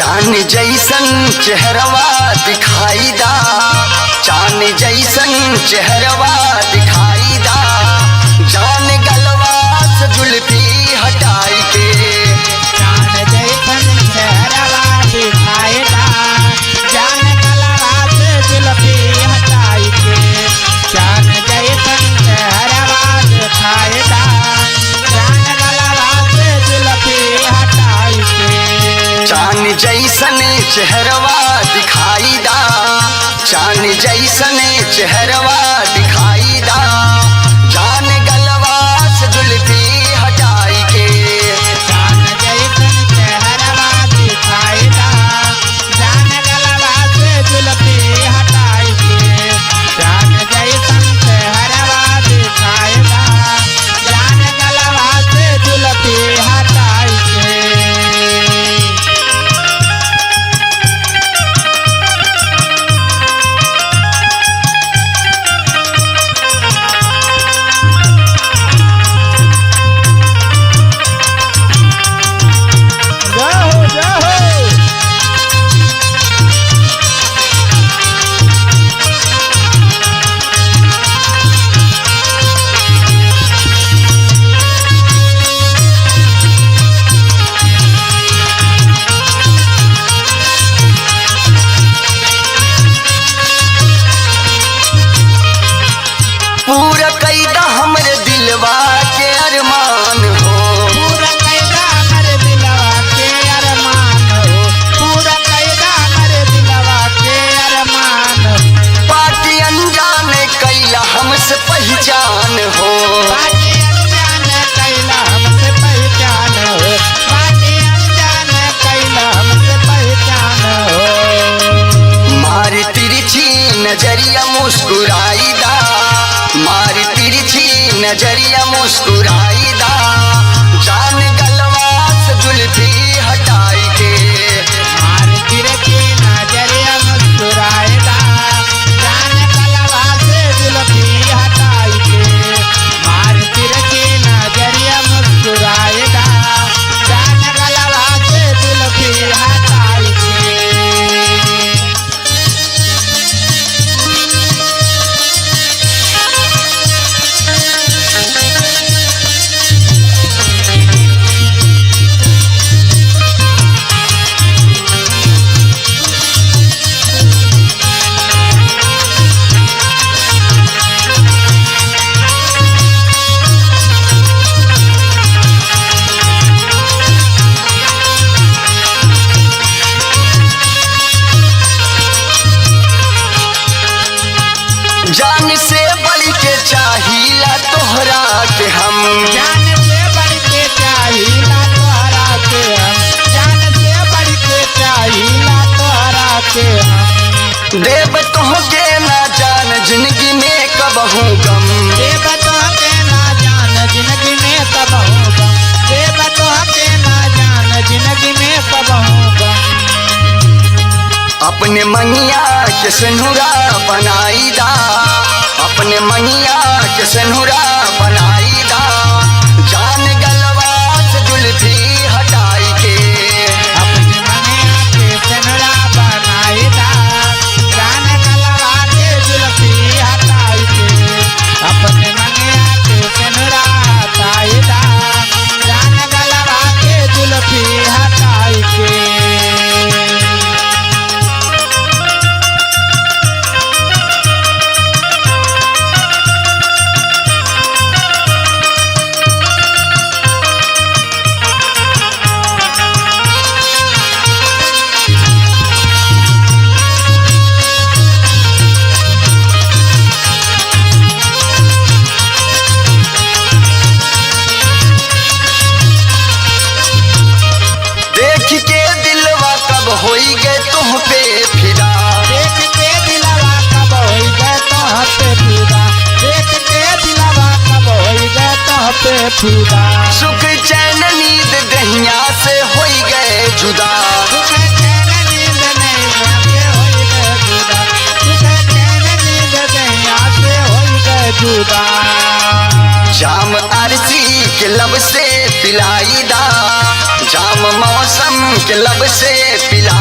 चांद जैसन चेहरवा दिखाई दा, चांद जैसन चेहरवा दिखाई दा, जान गलवा से जुल्फी हटाई के। चांद जैसन चेहरवा दिखाई दा, जान गलवा से जुल्फी हटाई के। चांद जैसन चेहरवा दिखाई दा, जान गलवा से जुल्फी हटाई के। चांद जैसन चेहरवा दिखाई दा, चांद जैसन चेहरवा दिखाई दा, जान गलवा से जुल्फी हटाई के। चांद जैसन चेहरवा दिखाई दा, जान गलवा से जुल्फी हटाई के। चांद जैसन चेहरवा दिखाई दा, जान गलवा से जुल्फी हटाई के। पूरा कैदा हमरे दिलवा के अरमान हो, पूरा कैदा हमरे दिलवा के अरमान हो, पूरा कैदा हमरे दिलवा के अरमान हो। बाकी अनजान कैला हमसे पहचान हो, बाकी अनजान कैला हमसे पहचान हो, बाकी अनजान कैला हमसे पहचान हो। मारी तिरछी नजरिया मुस्कुराई दा, मारी तिरछी नजरिया मुस्कुराई दा, जान गलवा से जुल्फी हटाई के। मार तिरछी नजरिया मुस्कुराए दा, जान गलवा से जुल्फी हटाई के। मार तिरछी नजरिया मुस्कुराए दा, जान गलवा से जुल्फी हटाई के। जान से बढ़ के चाहिला तोहरा के हम, जान से बढ़ के चाहिला तोहरा के हम, जान से बढ़ के चाहिला तोहरा के हम। देव तोहके ना जान जिंदगी में कबहू गम, देव तोहके ना जान जिंदगी में कबहू गम, देव तोहके ना जान जिंदगी में कबहू गम। अपने मंगिया के सिंदूरा बनाई दा, अपने मंगिया के सिंदूरा बनाई दा, जान गलवा से जुल्फी हटाई के। अपने मंगिया के सिंदूरा बनाई दा, जान गलवा के जुल्फी हटाई के। अपने मंगिया के सिंदूरा हटाई दा, जान गलवा के जुल्फी हटाई के। देख के दिलवा कब होई गए तुम पे फिदा, देख के दिलवा कब होई गए तोह पे फिदा, देख के दिलवा कब होई गए तोह पे फिदा। सुख चैन नींद दहिया से होई गए जुदा, सुख चैन नींद नहीं आके होई गए जुदा, सुख चैन नींद नहीं आके होई गए जुदा। जाम अरसी के लब से पिलाई दा, जाम मौसम के लब से पिला